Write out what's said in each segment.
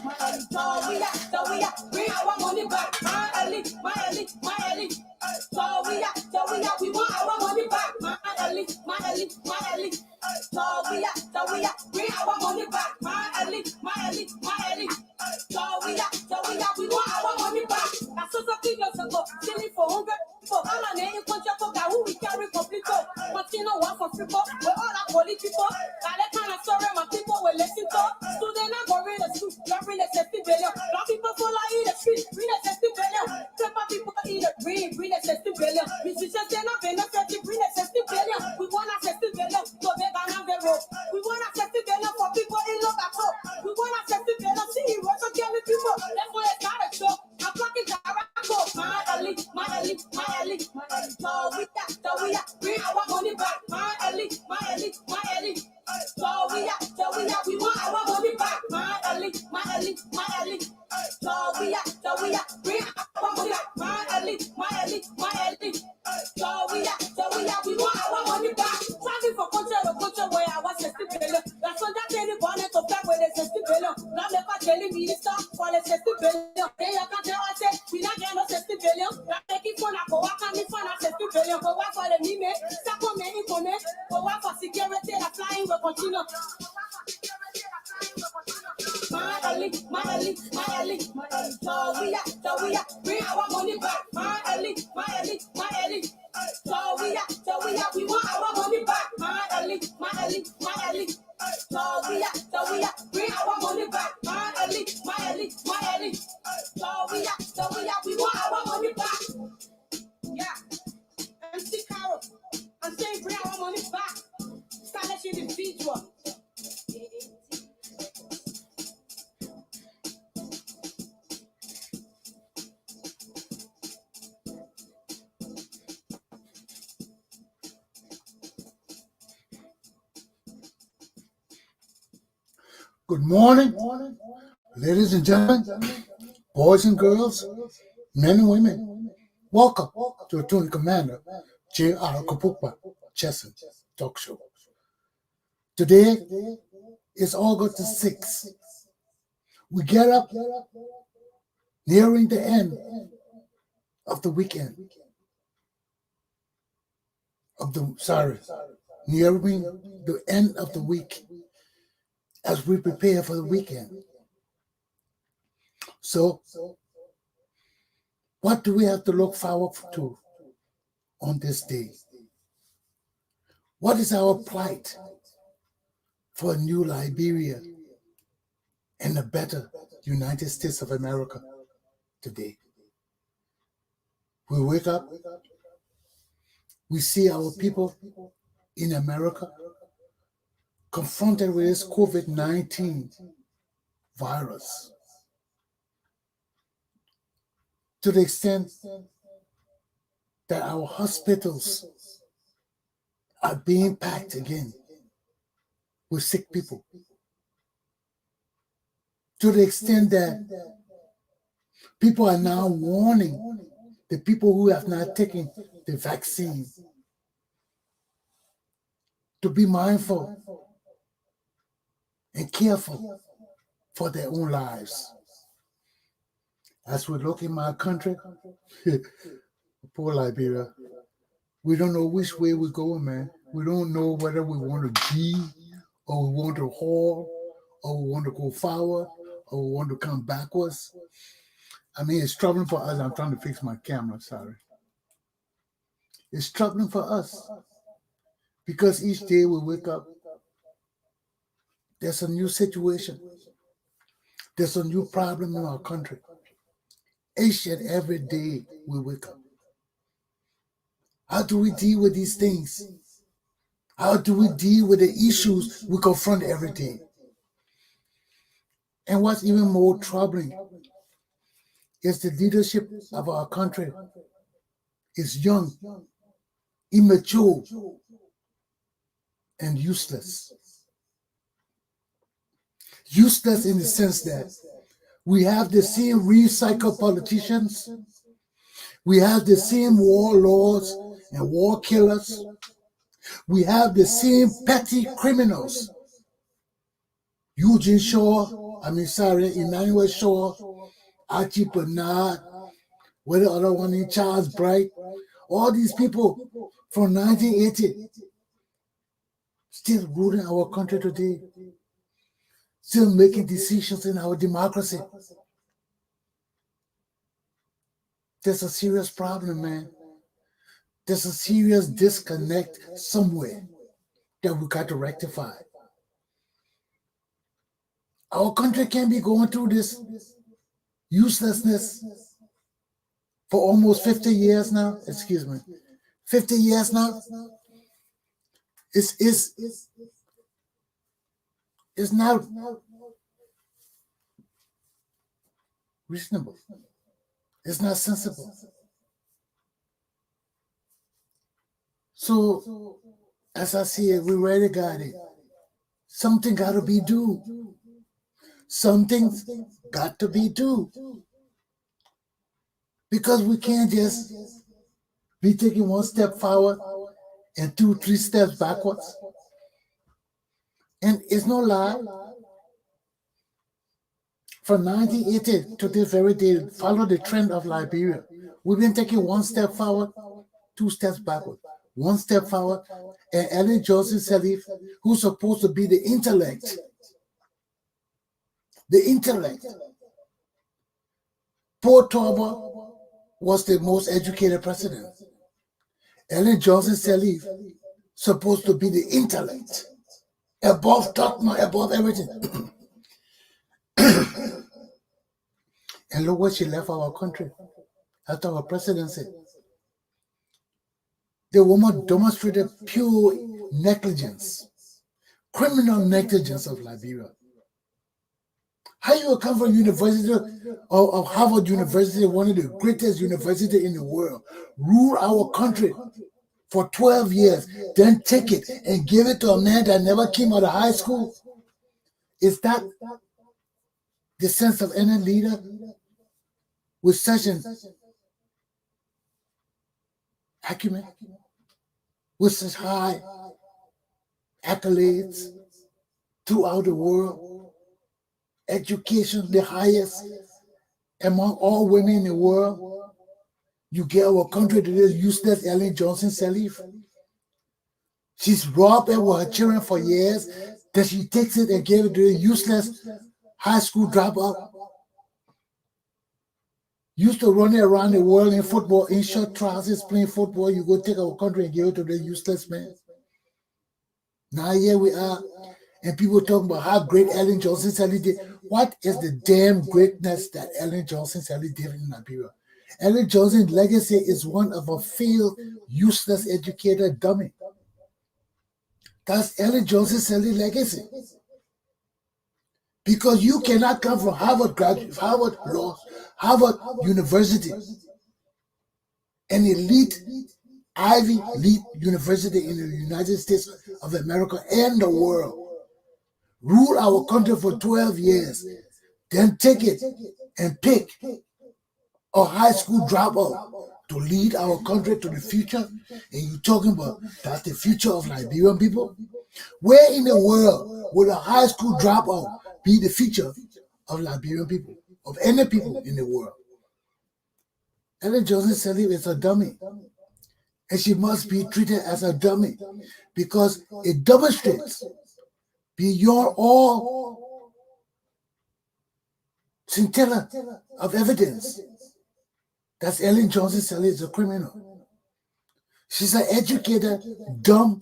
So we are, bring our money back. My elite, my elite, my elite. So we are, we want our money back. My elite, my elite, my elite. So we are, bring our money back. My elite, my elite, my elite. So we are, we want our money back. That's so something just ago, silly for 100 people. All our name contract for that who we carry complete. Continue one for people, we're all our political. That kind of story my people will listen to. So they're not going to read the school, not read the 60 billion. Black people full of eat the street, read the 60 billion. Paper people eat the read the 60 billion. Musicians they're not benefit, read the 60 billion. We want a 60 billion, so they can have the road. We want a 60 billion for people in Lobato. We want a 60 billion, see heroes of young people. That's why it's not a show. I'm fucking Jaraco. My elite, my elite, my elite, my elite. So we are, bring our money back. My elite, my elite, my elite. So we are, we want our money back. My elite, my elite, my elite. So we are, bring our money back. My elite, my elite, my elite. So we are, we want our money back. Fighting for culture where I was 60 billion. That's on that daily bonnet to back with the 60 billion. Now never telling me to stop for the 60 billion. Then you can tell us, we not get no 60 billion. Now taking fun, I go work on me fun at 60 billion. Go work for the meme, stop on me, go work for security, the flying will continue. My elite, my elite, my elite, my elite. So we are, bring our money back. My elite, my elite, my elite. So we are, we want our money back. My elite, my elite, my elite. So we are, bring our money back. My elite, my elite, my elite. So we are, we want our money back. Yeah, MC Carol, I'm saying bring our money back. Stylish individual. Good morning, ladies and gentlemen, boys and girls, men and women. Welcome to Attorney Commander Galpohkpa Chesson Talk Show. Today is August the 6th. We get up nearing the end of the weekend. Nearing the end of the week as we prepare for the weekend. So, what do we have to look forward to on this day? What is our plight for a new Liberia and a better United States of America today? We wake up, we see our people in America confronted with this COVID-19 virus to the extent that our hospitals are being packed again with sick people, to the extent that people are now warning the people who have not taken the vaccine to be mindful and careful for their own lives. As we look in my country, poor Liberia, we don't know which way we're going, man. We don't know whether we want to G, or we want to haul, or we want to go forward, or we want to come backwards. I mean, it's troubling for us. I'm trying to fix my camera, sorry. It's troubling for us because each day we wake up, there's a new situation. There's a new problem in our country. Each and every day we wake up. How do we deal with these things? How do we deal with the issues we confront every day? And what's even more troubling is the leadership of our country is young, immature, and useless. Useless in the sense that we have the same recycled politicians, we have the same warlords and war killers, we have the same petty criminals. Eugene Shaw Emmanuel Shaw, Archie Bernard, where the other one in Charles Bright, all these people from 1980 still ruling our country today, still making decisions in our democracy. There's a serious problem, man. There's a serious disconnect somewhere that we got to rectify. Our country can't be going through this uselessness for almost 50 years now. 50 years now. It's not reasonable. It's not sensible. So, as I see it, we already got it. Something got to be due. Something's got to be due. Because we can't just be taking one step forward and 2, 3 steps backwards. And it's no lie. From 1980 to this very day, follow the trend of Liberia. We've been taking 1 step forward, 2 steps backward. 1 step forward, and Ellen Johnson Sirleaf, who's supposed to be the intellect. Paul Torba was the most educated president. Ellen Johnson Sirleaf supposed to be the intellect, above dogma, above everything. And look what she left our country after our presidency. The woman demonstrated pure negligence, criminal negligence of Liberia. How you come from University of Harvard University, one of the greatest universities in the world, rule our country for 12 years, then take it and give it to a man that never came out of high school? Is that the sense of any leader with such an acumen, with such high accolades throughout the world, education the highest among all women in the world? You get our country to this useless Ellen Johnson Sirleaf. She's robbed it with her children for years, then she takes it and gives it to the useless high school dropout. Used to run around the world in football, in short trousers, playing football. You go take our country and give it to the useless man. Now here we are, and people talking about how great Ellen Johnson Sirleaf did. What is the damn greatness that Ellen Johnson Sirleaf did in Liberia? Ellen Johnson's legacy is one of a failed, useless educated dummy. That's Ellen Johnson Sirleaf's legacy. Because you cannot come from Harvard University, an elite, Ivy League university in the United States of America and the world, rule our country for 12 years, then take it and pick a high school dropout to lead our country to the future. And you're talking about that's the future of Liberian people? Where in the world would a high school dropout be the future of Liberian people, of any people in the world? Ellen Johnson Sirleaf is a dummy, and she must be treated as a dummy because it demonstrates beyond all scintilla of evidence that Ellen Johnson Sirleaf is a criminal. She's an educated, dumb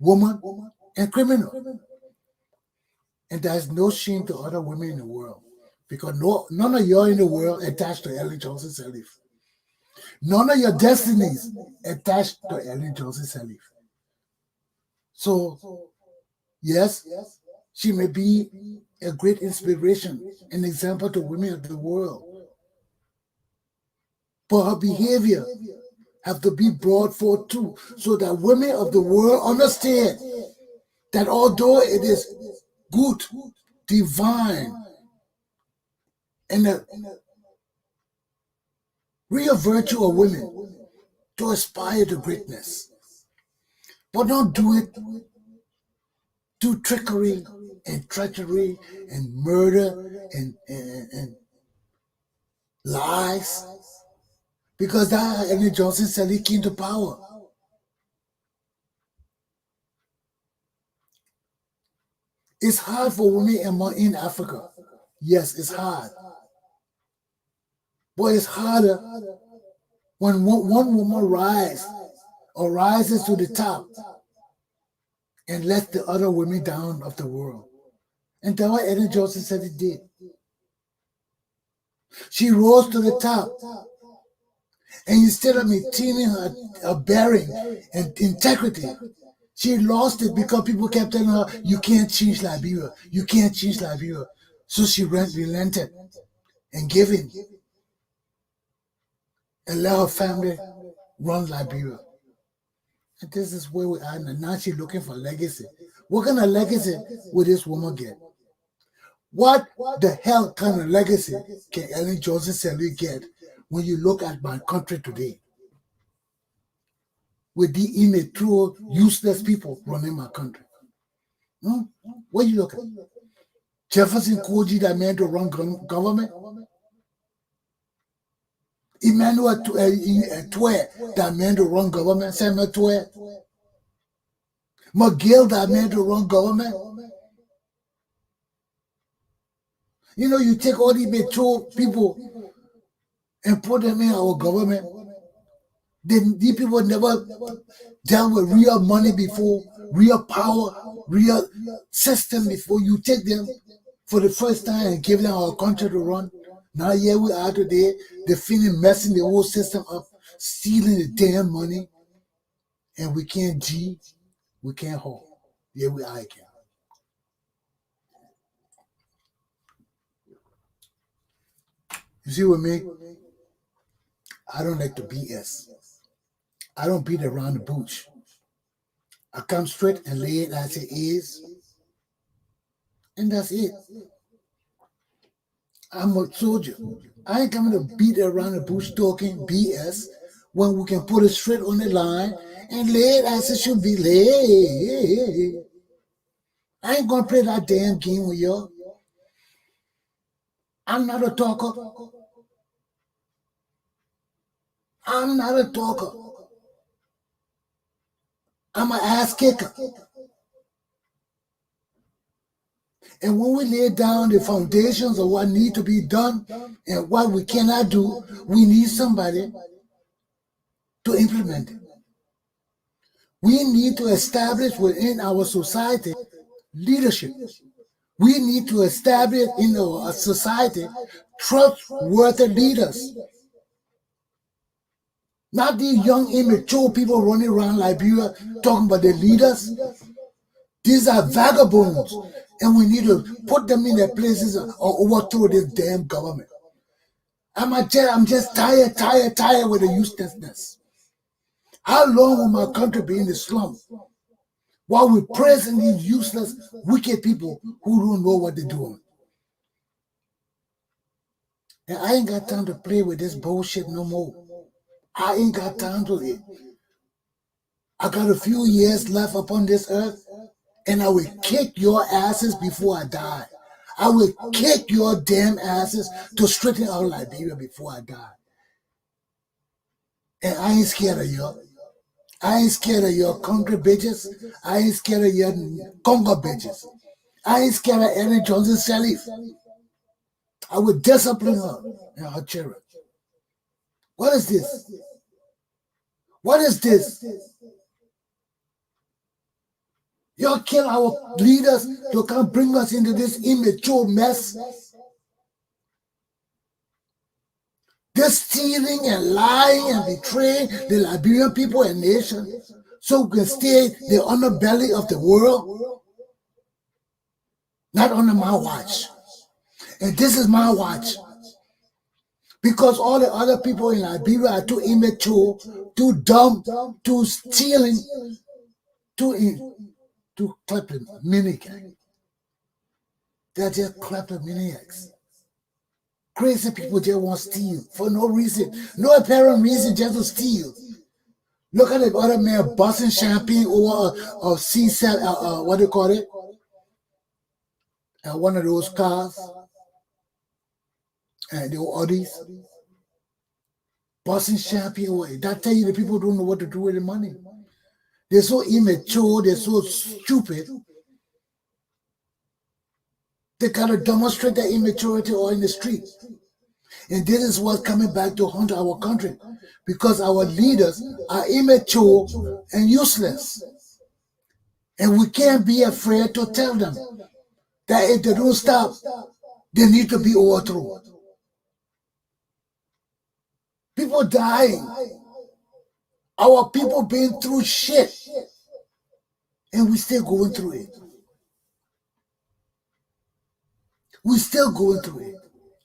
woman and criminal. And there's no shame to other women in the world because none of y'all in the world attached to Ellen Johnson Sirleaf. None of your destinies attached to Ellen Johnson Sirleaf. So, yes, she may be a great inspiration, an example to women of the world. But her behavior have to be brought forth too, so that women of the world understand that although it is good, divine, and a real virtue of women to aspire to greatness, but don't do it through trickery and treachery and murder and lies. Because that Andy Johnson said he came to power. It's hard for women in Africa. Yes, it's hard. But it's harder when one woman rises to the top and lets the other women down of the world. And that's what Andy Johnson said he did. She rose to the top. And instead of maintaining her bearing and integrity, she lost it because people kept telling her, you can't change Liberia. You can't change Liberia. So she relented and gave in and let her family run Liberia. And this is where we are now. Now she's looking for legacy. What kind of legacy will this woman get? What the hell kind of legacy can Ellen Johnson Sirleaf get when you look at my country today? With the immature, useless people running my country. What you look at? Jefferson Koji, that man to run government? Emmanuel Twe, that man to run government? Samuel Twe? McGill, that man to run government? You know, you take all these mature people and put them in our government. These people never dealt with real money before, real power, real system before. You take them for the first time and give them our country to run. Now here we are today, they're feeling messing the whole system up, stealing the damn money, and we can't we can't hold. Here we are again. You see what I mean? I don't like to BS. I don't beat around the bush. I come straight and lay it as it is. And that's it. I'm a soldier. I ain't coming to beat around the bush talking BS when we can put it straight on the line and lay it as it should be laid. I ain't gonna play that damn game with y'all. I'm not a talker. I'm not a talker. I'm an ass kicker. And when we lay down the foundations of what needs to be done and what we cannot do, we need somebody to implement it. We need to establish within our society leadership. We need to establish in our society trustworthy leaders. Not these young, immature people running around Liberia talking about their leaders. These are vagabonds, and we need to put them in their places or overthrow this damn government. I'm just tired with the uselessness. How long will my country be in the slum while we're praising these useless, wicked people who don't know what they're doing? And I ain't got time to play with this bullshit no more. I ain't got time to it. I got a few years left upon this earth, and I will kick your asses before I die. I will kick your damn asses to straighten out Liberia before I die. And I ain't scared of y'all. I ain't scared of your country bitches. I ain't scared of your Congo bitches. I ain't scared of Andy Johnson Sirleaf. I will discipline her and her children. What is this? What is this? Y'all kill our leaders to come bring us into this immature mess. This stealing and lying and betraying the Liberian people and nation so we can stay the underbelly of the world. Not under my watch. And this is my watch. Because all the other people in Liberia are too immature, too dumb, too stealing, too kleptomaniac. They're just kleptomaniacs. Crazy people just want to steal for no reason. No apparent reason, just to steal. Look at the other man busting champagne over a C7, what do you call it? and one of those cars, and they were Audis, busting champagne away. That tell you the people don't know what to do with the money. They're so immature, they're so stupid. They gotta demonstrate their immaturity or in the street. And this is what's coming back to haunt our country, because our leaders are immature and useless. And we can't be afraid to tell them that if they don't stop, they need to be overthrown. People dying. Our people been through shit. And we still going through it. We still going through it.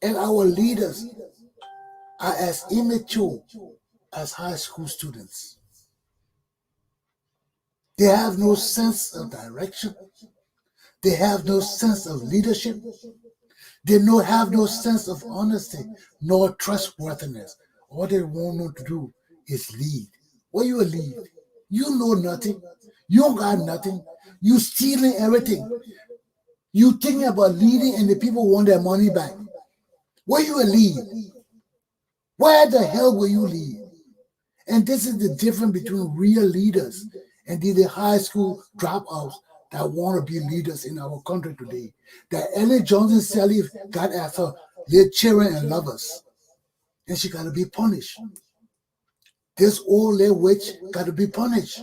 And our leaders are as immature as high school students. They have no sense of direction. They have no sense of leadership. They have no sense of honesty nor trustworthiness. All they want to do is lead. What you a lead? You know nothing. You don't got nothing. You stealing everything. You thinking about leading and the people want their money back. Where you a lead? Where the hell will you lead? And this is the difference between real leaders and the high school dropouts that want to be leaders in our country today. That Ellen Johnson Sirleaf got as her little children and lovers. And she got to be punished. This old little witch got to be punished.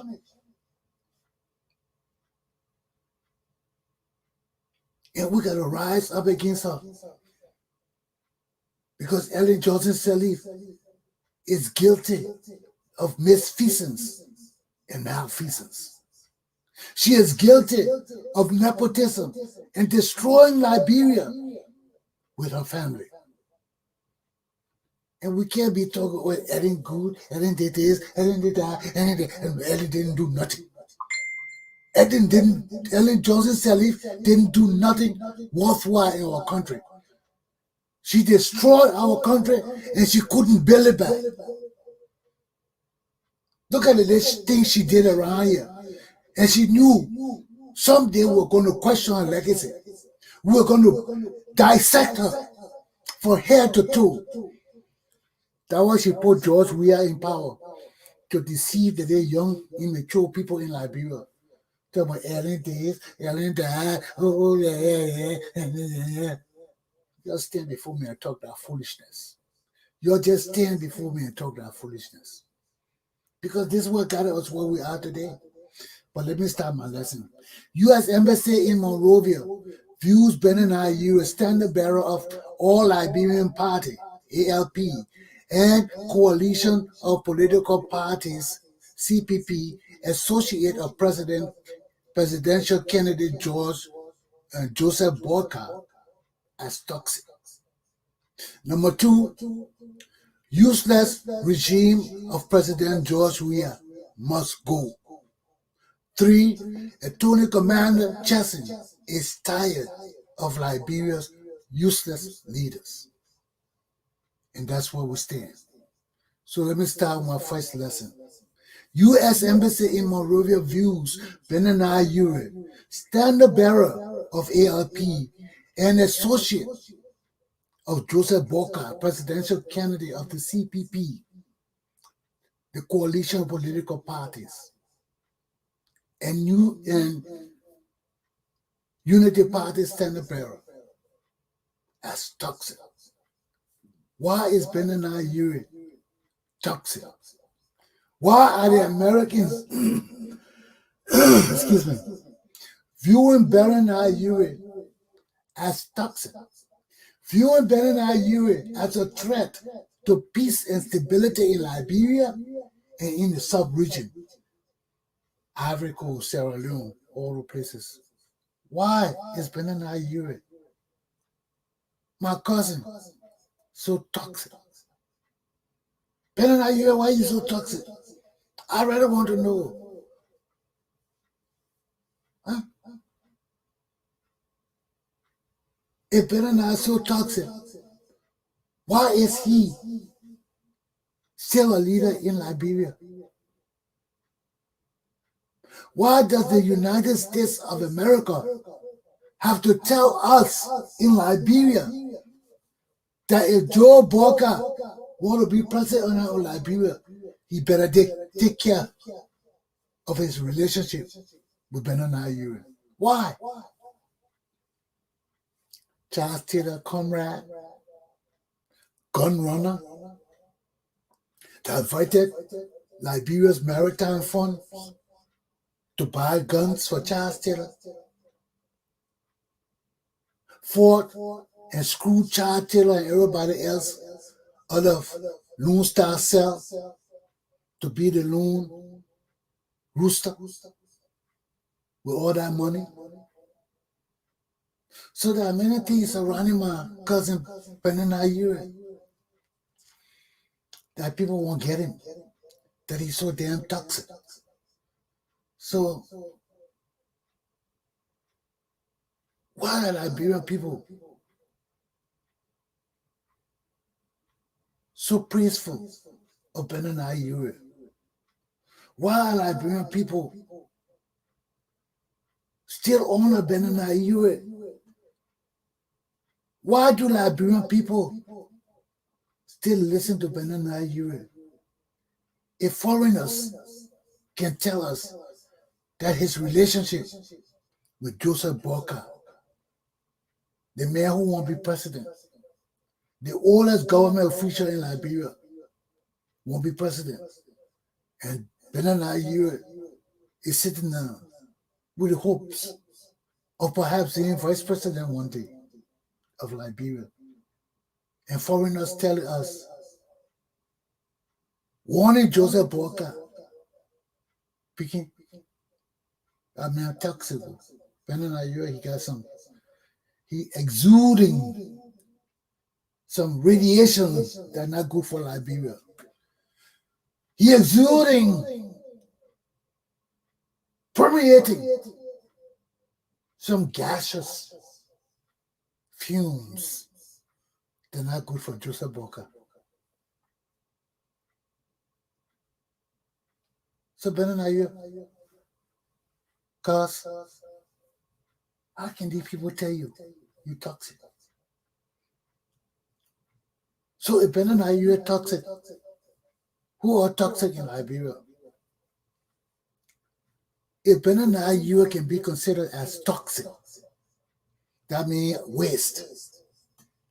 And we got to rise up against her. Because Ellen Johnson Sirleaf is guilty of misfeasance and malfeasance. She is guilty of nepotism and destroying Liberia with her family. And we can't be talking about Ellen good, Ellen did this, Ellen did that, and Ellen didn't do nothing. Ellen Johnson Sirleaf didn't do nothing worthwhile in our country. She destroyed our country and she couldn't build it back. Look at the things she did around here. And she knew someday we were going to question her legacy. We were going to dissect her from head to toe. That's why she put George Weah in power, to deceive the young, immature people in Liberia. Talk about Ellen this, Ellen that, oh yeah. Just stand before me and talk that foolishness. You just stand before me and talk that foolishness. Because this is what got us where we are today. But let me start my lesson. U.S. Embassy in Monrovia views Benoni, Urey, standard bearer of all Liberian Party, ALP, and Coalition of Political Parties, CPP, associate of presidential candidate Joseph Boikai, as toxic. Number 2, useless regime of President George Weah must go. 3, Attorney Commander Chesson is tired of Liberia's useless leaders. And that's where we stand. So let me start with my first lesson. U.S. Embassy in Monrovia views Benoni Urey, standard bearer of ALP, and associate of Joseph Boikai, presidential candidate of the CPP, the Coalition of Political Parties, and Unity Party standard bearer, as toxic. Why is Benoni Urey toxic? Why are the Americans, excuse me, viewing Benoni Urey as toxic? Viewing Benoni Urey as a threat to peace and stability in Liberia and in the sub-region, Ivory Coast, Sierra Leone, all the places. Why is Benoni Urey, my cousin, so toxic? Benoni Urey, why are you so toxic? I really want to know. Huh? If Benoni is so toxic, why is he still a leader in Liberia? Why does the United States of America have to tell us in Liberia that if Joe Boikai want to be president of Liberia, he better take care of his relationship with Benoni. Why? Charles Taylor, comrade, gun runner, diverted Liberia's maritime fund to buy guns for Charles Taylor, fought and screwed Charles Taylor and everybody else out of Lone Star Cell to be the Lone Rooster with all that money. So there are many things surrounding my cousin Benoni that people won't get him, that he's so damn toxic. So why are Liberian people so praiseful of Benoni? Why are Liberian people still honor Benoni? Why do Liberian people still listen to Benoni? If foreigners can tell us that his relationship with Joseph Boikai, the man who won't be president, the oldest government official in Liberia, won't be president, and Benoni is sitting down with the hopes of perhaps being vice president one day of Liberia, and foreigners telling us, warning Joseph Boikai, speaking, I mean, toxic. Benoni, he exuding some radiations that are not good for Liberia. He exuding, permeating some gaseous fumes that are not good for Joseph Boikai. So Benoni, cause how can these people tell you toxic? So if Benoni toxic, who are toxic in Liberia? If Benoni can be considered as toxic, that means waste,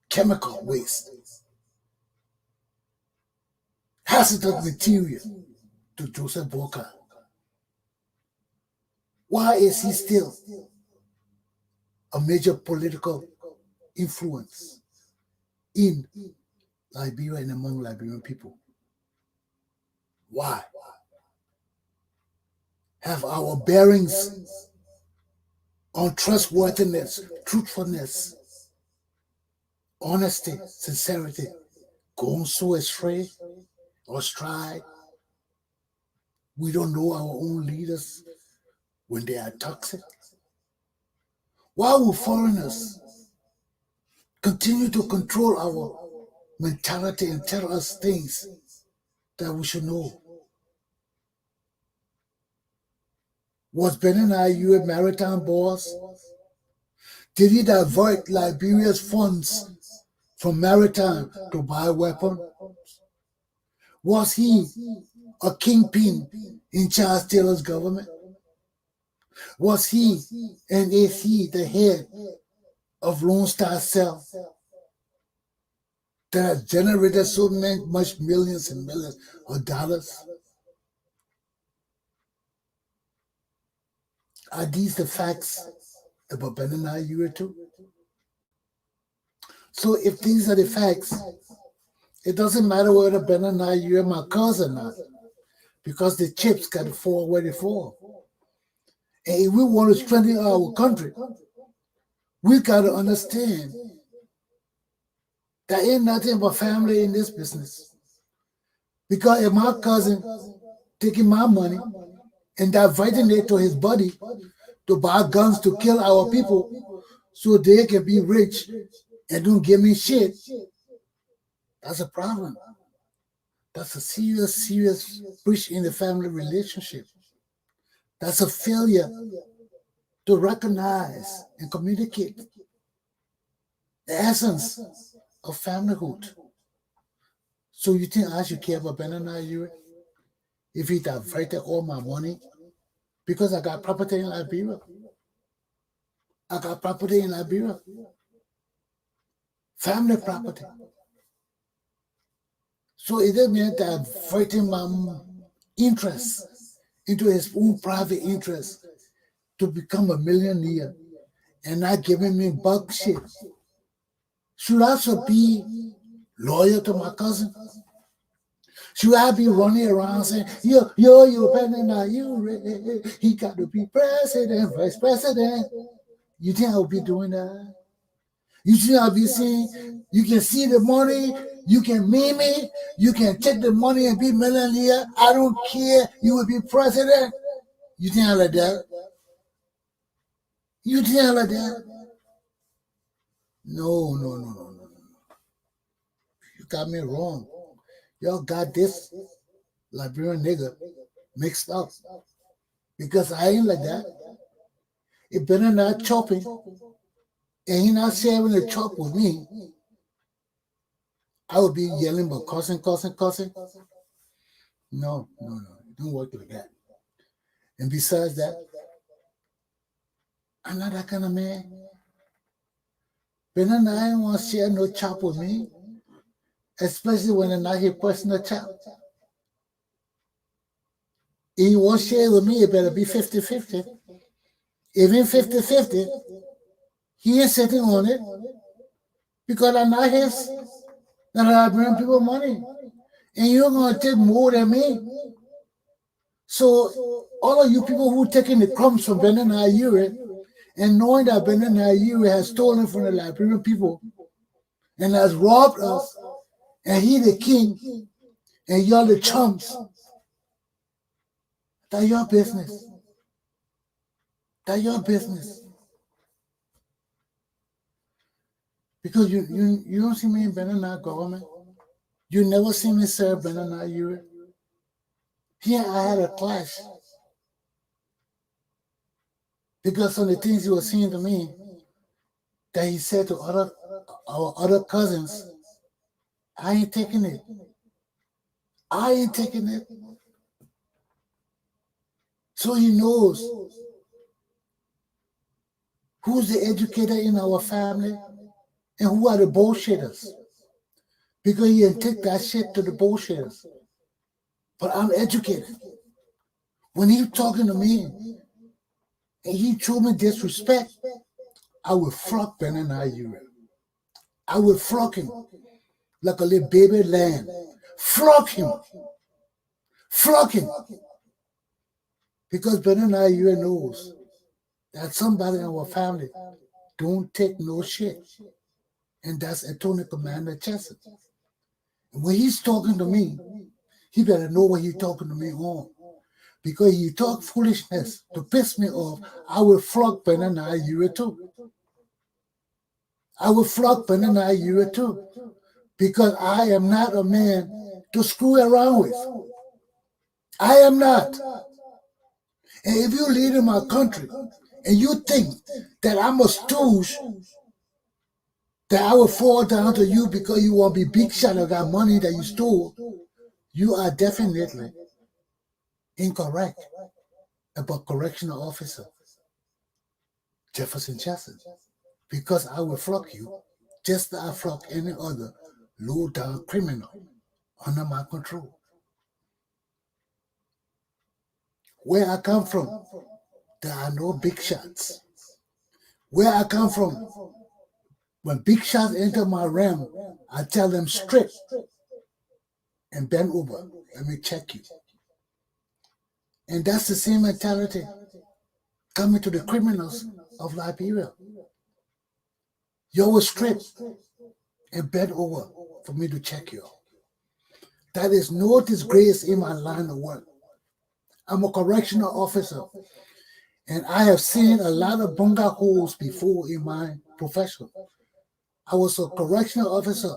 chemical waste, hazardous material to Joseph Boikai. Why is he still a major political influence in Liberia and among Liberian people? Why? Have our bearings on trustworthiness, truthfulness, honesty, sincerity gone so astray or stride? We don't know our own leaders when they are toxic. Why will foreigners continue to control our mentality and tell us things that we should know? Was Benoni a maritime boss? Did he divert Liberia's funds from maritime to buy weapons? Was he a kingpin in Charles Taylor's government? Was he and is he the head of Lone Star Cell that has generated so much millions and millions of dollars? Are these the facts about Benoni too? So if these are the facts, it doesn't matter whether Benoni is my cousin or not, because the chips got to fall where they fall. And if we want to strengthen our country, we got to understand there ain't nothing but family in this business. Because if my cousin taking my money and diverting it to his buddy to buy guns to kill our people so they can be rich and don't give me shit, that's a problem. That's a serious, serious breach in the family relationship. That's a failure to recognize and communicate the essence of familyhood. So you think I should care about Benoni, Urey? If he diverted all my money? Because I got property in Liberia. I got property in Liberia. Family property. So it didn't mean diverting my interest into his own private interest to become a millionaire and not giving me buck shit. Should I also be loyal to my cousin? Should I be running around saying, yo, Benoni, Urey, he got to be president, vice president? You think I'll be doing that? You think I'll be saying, you can see the money, you can meme it, you can take the money and be millionaire, I don't care, you will be president? You think I like that? You think I like that? No. You got me wrong. Y'all got this Liberian nigga mixed up. Because I ain't like that. If Benoni not chopping, and he not sharing the chop with me, I would be yelling about cussing. No. It don't work like that. And besides that, I'm not that kind of man. Benoni ain't want to share no chop with me, especially when I'm not his personal chop. If he won't share with me, it better be 50-50. If it's 50-50, he ain't sitting on it because I'm not his. That I bring people money. And you're going to take more than me. So all of you people who taking the crumbs from Benoni, Urey, and knowing that Benoni, Urey has stolen from the Liberian people and has robbed us, and he the king, and y'all the chumps, that's your business. That's your business. Because you don't see me in Benoni government. You never see me serve Benoni, Urey. Here I had a clash. Because of the things he was saying to me that he said to our other cousins, I ain't taking it. So he knows who's the educator in our family and who are the bullshitters. Because he didn't take that shit to the bullshitters. But I'm educated. When he talking to me and he showed me disrespect, I would flock Benoni, Urey. I would flock him like a little baby lamb. Flock him. Because Benoni, Urey knows that somebody in our family don't take no shit. And that's Atty. Commander Chesson. And when he's talking to me, he better know what he's talking to me on. Because he talk foolishness to piss me off, I will flock Benoni, Urey too. Because I am not a man to screw around with. I am not. And if you lead in my country and you think that I'm a stooge, that I will fall down to you because you want to be big shot of that money that you stole, you are definitely incorrect about correctional officer Jefferson Chesson. Because I will flock you just as I flock any other low-down criminal under my control. Where I come from, there are no big shots. Where I come from, when big shots enter my realm, I tell them strip and bend over. Let me check you. And that's the same mentality coming to the criminals of Liberia. You will strip and bend over for me to check you. That is no disgrace in my line of work. I'm a correctional officer, and I have seen a lot of bunga holes before in my profession. I was a correctional officer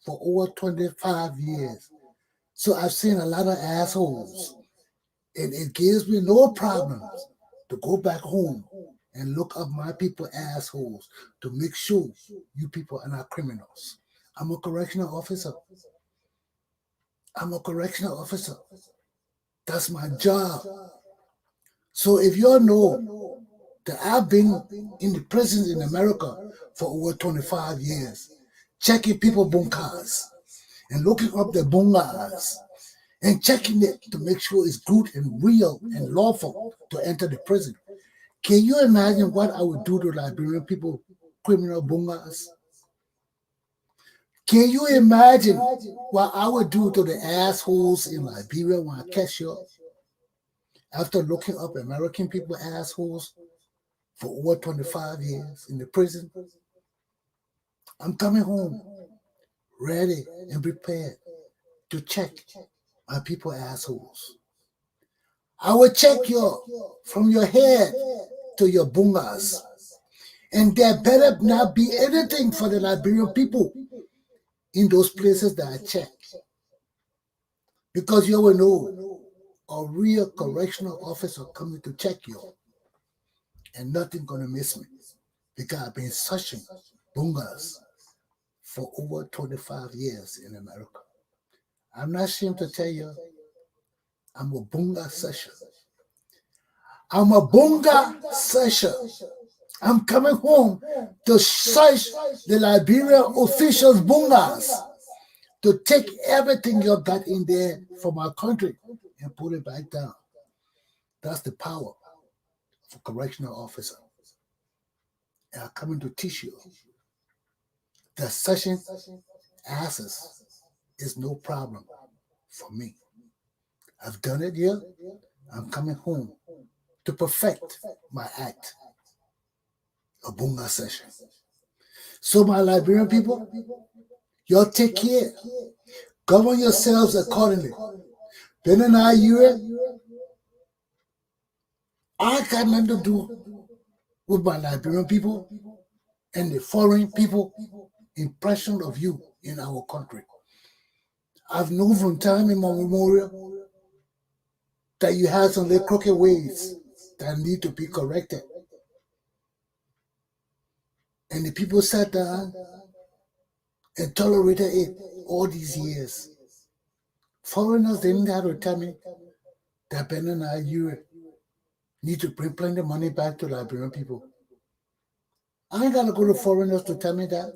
for over 25 years, so I've seen a lot of assholes, and it gives me no problems to go back home and look up my people assholes to make sure you people are not criminals. I'm a correctional officer. I'm a correctional officer. That's my job. So if you all know that I've been in the prisons in America for over 25 years, checking people bunkas and looking up their bungas and checking it to make sure it's good and real and lawful to enter the prison. Can you imagine what I would do to Liberian people, criminal bungas? Can you imagine what I would do to the assholes in Liberia when I catch you after looking up American people assholes for over 25 years in the prison? I'm coming home ready and prepared to check my people assholes. I will check you from your head to your bungas. And there better not be anything for the Liberian people in those places that I check. Because you will know a real correctional officer coming to check you. And nothing gonna miss me. Because I've been searching bungas for over 25 years in America. I'm not ashamed to tell you, I'm a bunga searcher. I'm a bunga searcher. I'm coming home to search the Liberian officials' bungas, to take everything you got in there from our country and put it back down. That's the power of a correctional officer. And I'm coming to teach you that searching asses is no problem for me. I've done it here. I'm coming home to perfect my act. A bunga session. So my Liberian people, y'all take care. Govern yourselves accordingly. Benoni, Urey, I got nothing to do with my Liberian people and the foreign people impression of you in our country. I've known from time in my memorial that you have some little crooked ways that need to be corrected. And the people sat down and tolerated it all these years. Foreigners didn't have to tell me that Benoni and Urey need to bring plenty of money back to Liberian people. I ain't got to go to foreigners to tell me that.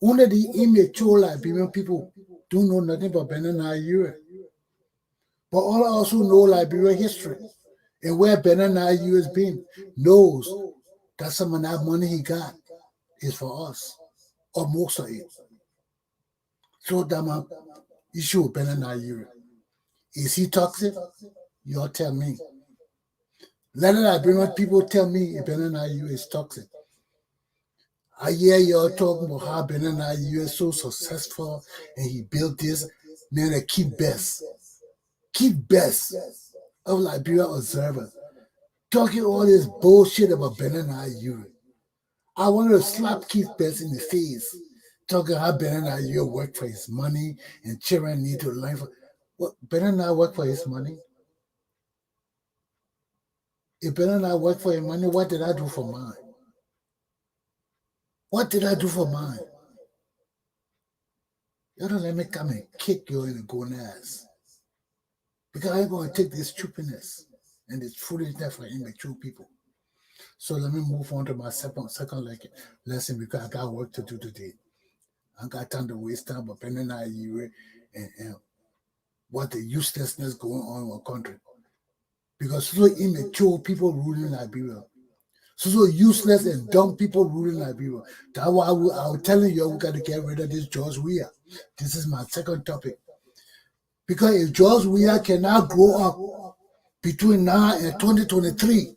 Only the immature Liberian people don't know nothing about Benoni and Urey. But all also know Liberian history and where Benoni and Urey has been, knows that some of that money he got is for us, or most of it. So that issue with Benoni and Urey. Is he toxic? Y'all tell me. Let the Liberian people tell me if Benoni and Urey is toxic. I hear y'all talking about how Benoni and Urey is so successful and he built this. Man, a key best of Liberia Observer. Talking all this bullshit about Benoni and Urey. I want to slap Keith Best in the face, talking how Benoni and Urey work for his money and children need to learn for. What, Benoni work for his money? If Benoni work for his money, what did I do for mine? What did I do for mine? You don't let me come and kick you in the gonads. Because I ain't going to take this stupidness and this foolishness for immature people. So let me move on to my second lesson because I got work to do today. I got time to waste time about Benoni Urey and what the uselessness going on in our country. Because so immature people ruling Liberia. So useless and dumb people ruling Liberia. That's why I was telling you we got to get rid of this George Weah. This is my second topic. Because if George Weah cannot grow up between now and 2023,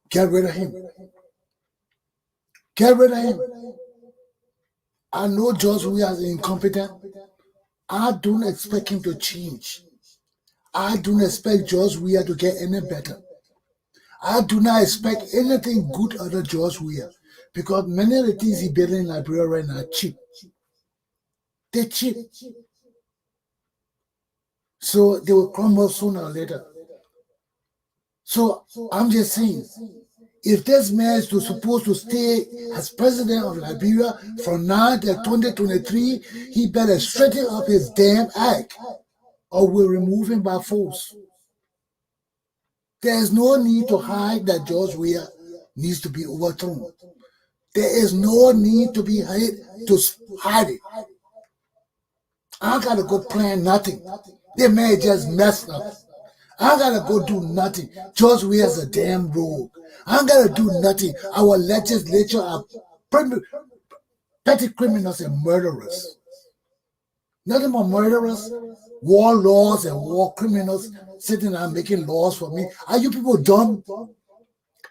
get rid of him. Get rid of him. I know George Weah is incompetent. I don't expect him to change. I don't expect George Weah to get any better. I do not expect anything good out of George Weah because many of the things he building in Liberia right now are cheap. They're cheap. So they will crumble sooner or later. So I'm just saying, If this man is supposed to stay as president of Liberia from now to 2023, he better straighten up his damn act, or we'll remove him by force. There is no need to hide that George Weah needs to be overthrown. There is no need to be hide it. I gotta go plan nothing. They may just mess up. I gotta go do nothing. George Weah's a damn rogue. I gotta do nothing. Our legislature are petty criminals and murderers. Nothing but murderers, war laws and war criminals sitting there making laws for me. Are you people dumb?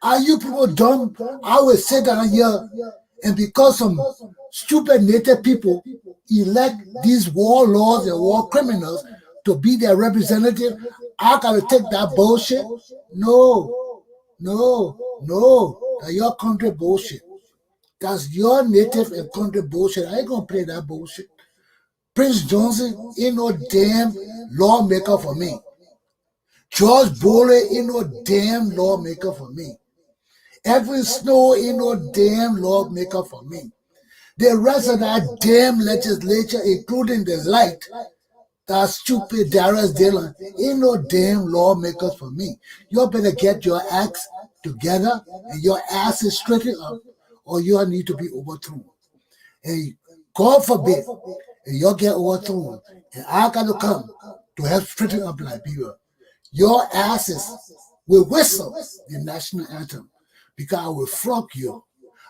Are you people dumb? I will sit down here and because some stupid native people elect these war laws and war criminals to be their representative, I gotta take that bullshit? No. That's your country bullshit. That's your native and country bullshit. I ain't gonna play that bullshit. Prince Johnson ain't no damn lawmaker for me. George Bulley ain't no damn lawmaker for me. Edwin Snow ain't no damn lawmaker for me. The rest of that damn legislature, including the light, that stupid Darius Dillon, ain't no damn lawmakers for me. You better get your acts together and your asses straightened up, or you need to be overthrown. And God forbid, and you'll get overthrown, and I got to come to help straighten up Liberia. Your asses will whistle the national anthem because I will flog you.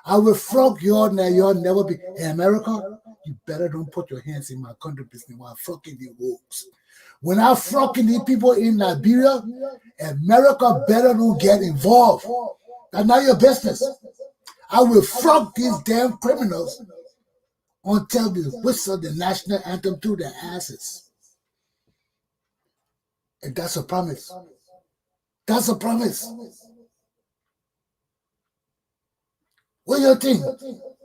I will flog you, and you'll never be in America. You better don't put your hands in my country business while fucking the rogues. When I fucking the people in Liberia, America better don't get involved. That's not your business. I will flog these damn criminals until they whistle the national anthem through their asses. And that's a promise. That's a promise. What do you think?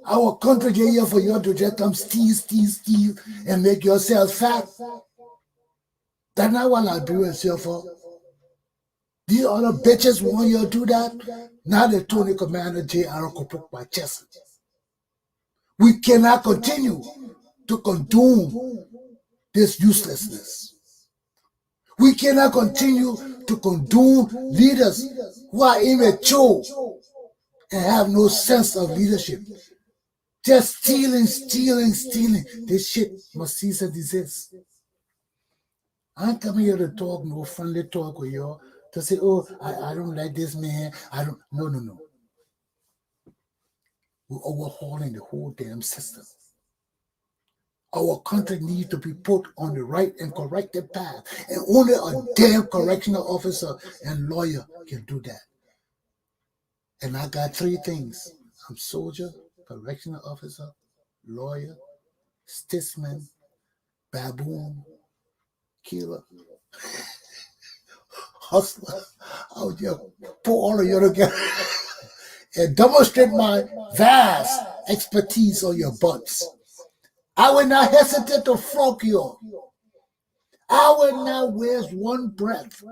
Our country get here for you to just come steal, and make yourself fat. That's not what Liberia is here for. These other bitches want you to do that. Now they told the Commander Galpohkpa Chesson. We cannot continue to condone this uselessness. We cannot continue to condone leaders who are immature and have no sense of leadership. Just stealing. This shit must cease and desist. I ain't coming here to talk no friendly talk with y'all to say, oh, I don't like this man. No. We're overhauling the whole damn system. Our country needs to be put on the right and corrected path. And only a damn correctional officer and lawyer can do that. And I got three things. I'm soldier, correctional officer, lawyer, statesman, baboon, killer, hustler. I'll just put all of you together and demonstrate my vast expertise on your butts. I will not hesitate to flog you. I will not waste one breath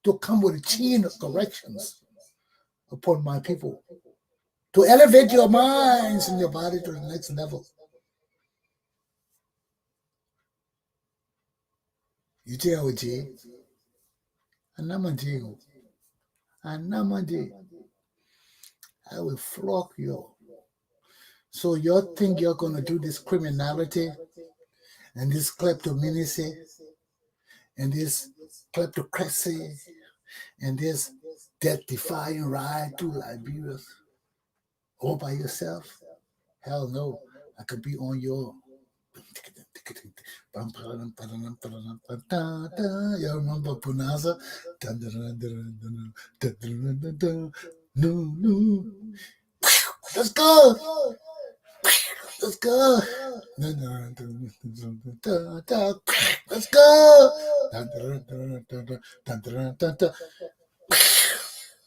to come with a chain of corrections upon my people, to elevate your minds and your body to the next level. You tell Jay, Anamadi, I will flog you. So you think you're going to do this criminality and this kleptomaniacy and this kleptocracy and this death-defying ride to Liberia all by yourself? Hell no. I could be on your... You remember Punaza? No. Let's go. Let's go. Let's go.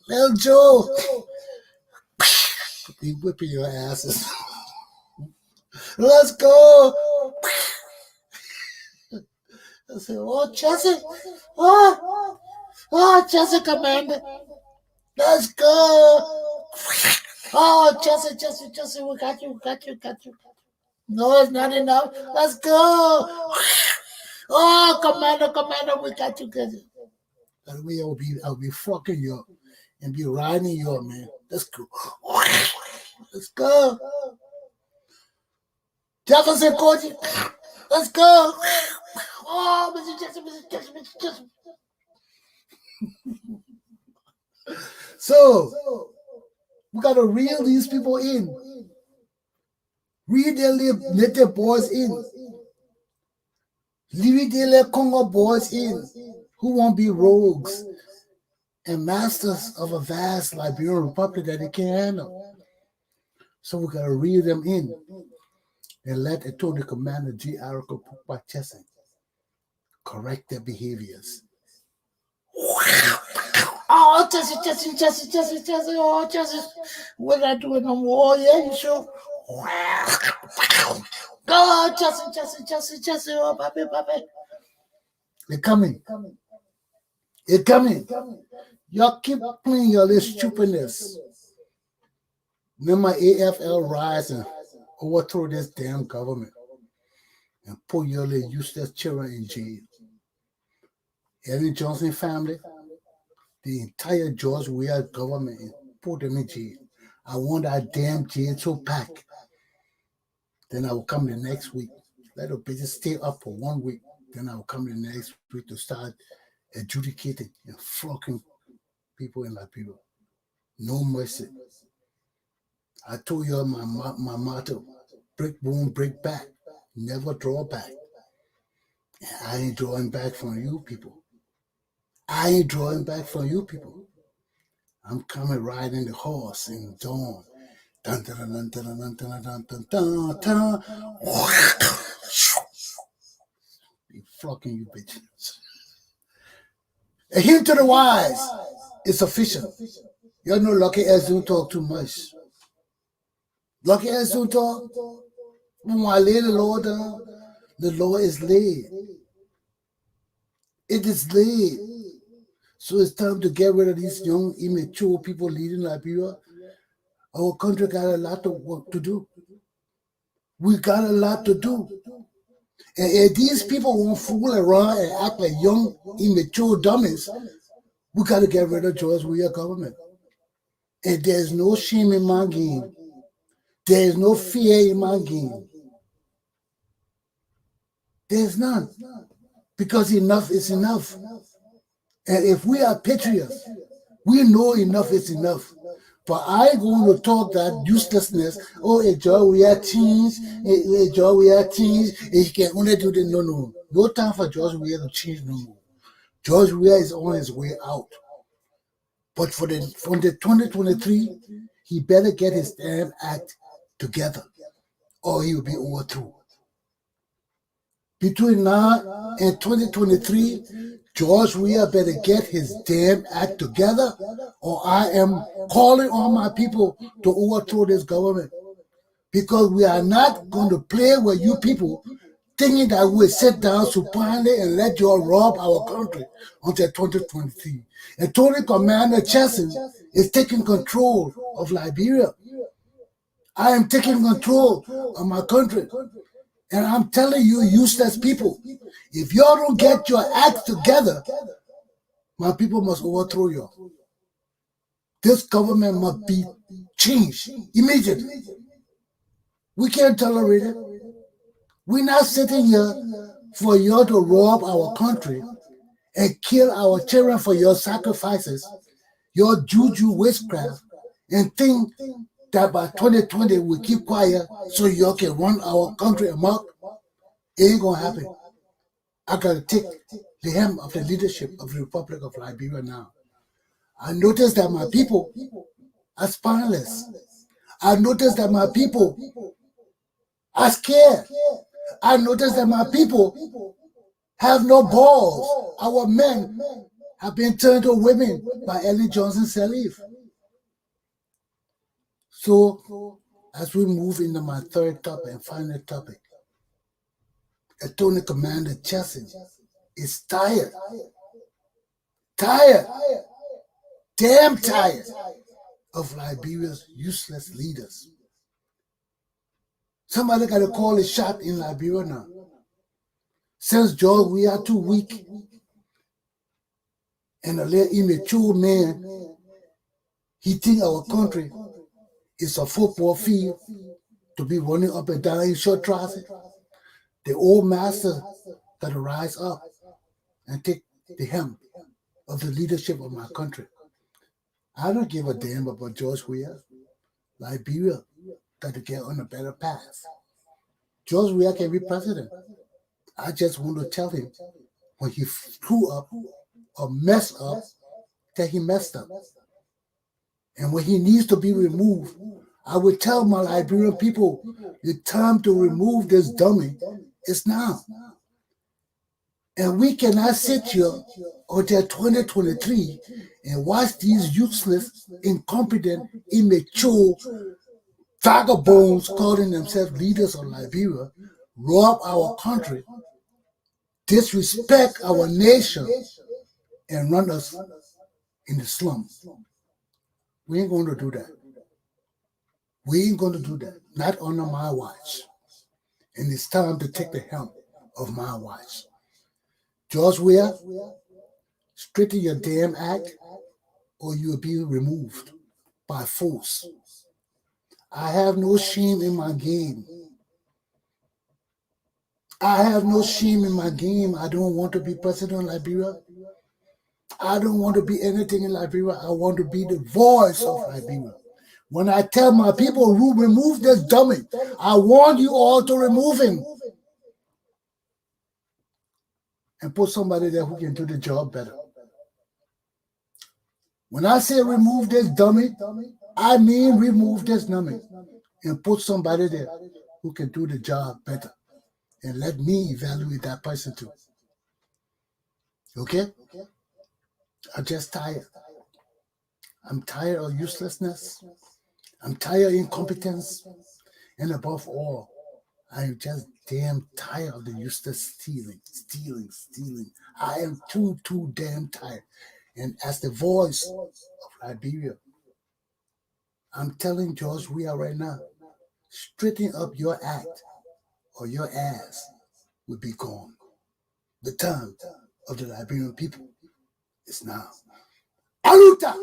Little Joe. Be whipping your asses. Let's go. I said, oh, Chesson. Oh, Chesson, Commander. Let's go. Oh, Chesson, we got you. No, it's not enough. Let's go. Oh, Commander, we got you. And I'll be fucking you up and be riding you up, man. Let's go. Let's go. Jefferson Koji. Let's go. Oh, Mr. Chesson. So, we got to reel these people in. Let their boys in. Leave their Congo boys in who won't be rogues and masters of a vast Liberian republic that they can't handle. So we got to reel them in and let Atty Commander Galpohkpa Chesson correct their behaviors. Oh, Chesson. Oh, Chesson. We're not doing no more. Yeah, you sure? Oh, Chesson. Oh, papi. They're coming. Y'all keep playing your little stupidness. Then my AFL rise and overthrow this damn government and put your little useless children in jail. Atty Johnson family, the entire George Weah government, and put them in jail. I want that damn jail so packed. Then I will come the next week. Let the bitches stay up for 1 week. Then I will come the next week to start adjudicating and flocking people in Liberia. No mercy. I told you my motto: break boom, break back. Never draw back. And I ain't drawing back from you people. I'm coming riding the horse in dawn. Dun, dun, dun, dun, dun, dun, dun, dun, dun, dun, dun. Be flocking you bitches. A hint to the wise. It's official. Y'all know Lucky ass don't talk too much. Lucky ass don't talk. When I lay the law down, the law is laid. It is laid. So it's time to get rid of these young, immature people leading Liberia. Our country got a lot of work to do. We got a lot to do. And if these people won't fool around and act like young, immature dummies, we got to get rid of George Weah government. And there's no shame in my game. There's no fear in my game. There's none. Because enough is enough. And if we are patriots, we know enough is enough. But I ain't going to talk that uselessness. Oh, a George Weah change. He can only do this. No. No time for George Weah to change no more. George Weah is on his way out. But from the 2023, he better get his damn act together, or he will be overthrown. Between now and 2023, George Weah better get his damn act together, or I am calling on my people to overthrow this government. Because we are not going to play with you people thinking that we'll sit down supinely and let you all rob our country until 2023. And Atty Commander Chesson is taking control of Liberia. I am taking control of my country. And I'm telling you, useless people, if y'all don't get your act together, my people must overthrow you. This government must be changed immediately. We can't tolerate it. We're not sitting here for you to rob our country and kill our children for your sacrifices, your juju witchcraft, and think that by 2020 we keep quiet so you can run our country amok. It ain't gonna happen. I gotta take the helm of the leadership of the Republic of Liberia now. I noticed that my people are spineless. I noticed that my people are scared. I noticed that my people have no balls. Our men have been turned to women by Atty Johnson Sirleaf. So, as we move into my third topic and final topic, Atty Commander Chesson is tired damn tired of Liberia's useless leaders. Somebody got to call a shot in Liberia now. Since George, we are too weak. And a little immature man, he think our country is a football field to be running up and down in short traffic. The old master got to rise up and take the helm of the leadership of my country. I don't give a damn about George Weah. Liberia got to get on a better path. George Weah can be president. I just want to tell him when he screw up or mess up, that he messed up. And when he needs to be removed, I would tell my Liberian people, the time to remove this dummy is now. And we cannot sit here until 2023 and watch these useless, incompetent, immature vagabonds calling themselves leaders of Liberia rob our country, disrespect our nation, and run us in the slums. We ain't going to do that. We ain't going to do that. Not under my watch. And it's time to take the helm of my watch. George Weah, straighten your damn act or you'll be removed by force. I have no shame in my game. I have no shame in my game. I don't want to be president of Liberia. I don't want to be anything in Liberia. I want to be the voice of Liberia. When I tell my people, remove this dummy, I want you all to remove him and put somebody there who can do the job better. When I say remove this dummy, I mean remove this dummy and put somebody there who can do the job better. And let me evaluate that person too. Okay? I'm just tired. I'm tired of uselessness. I'm tired of incompetence. And above all, I'm just damn tired of the useless stealing. I am too damn tired. And as the voice of Liberia, I'm telling George Weah right now, straighten up your act or your ass will be gone. The time of the Liberian people is now. Aluta!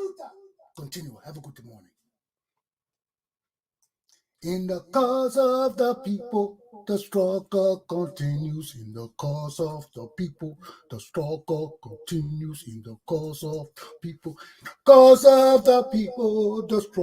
Continue. Have a good morning. In the cause of the people, the struggle continues. In the cause of the people, the struggle continues. In the cause of people, cause of the people, the struggle.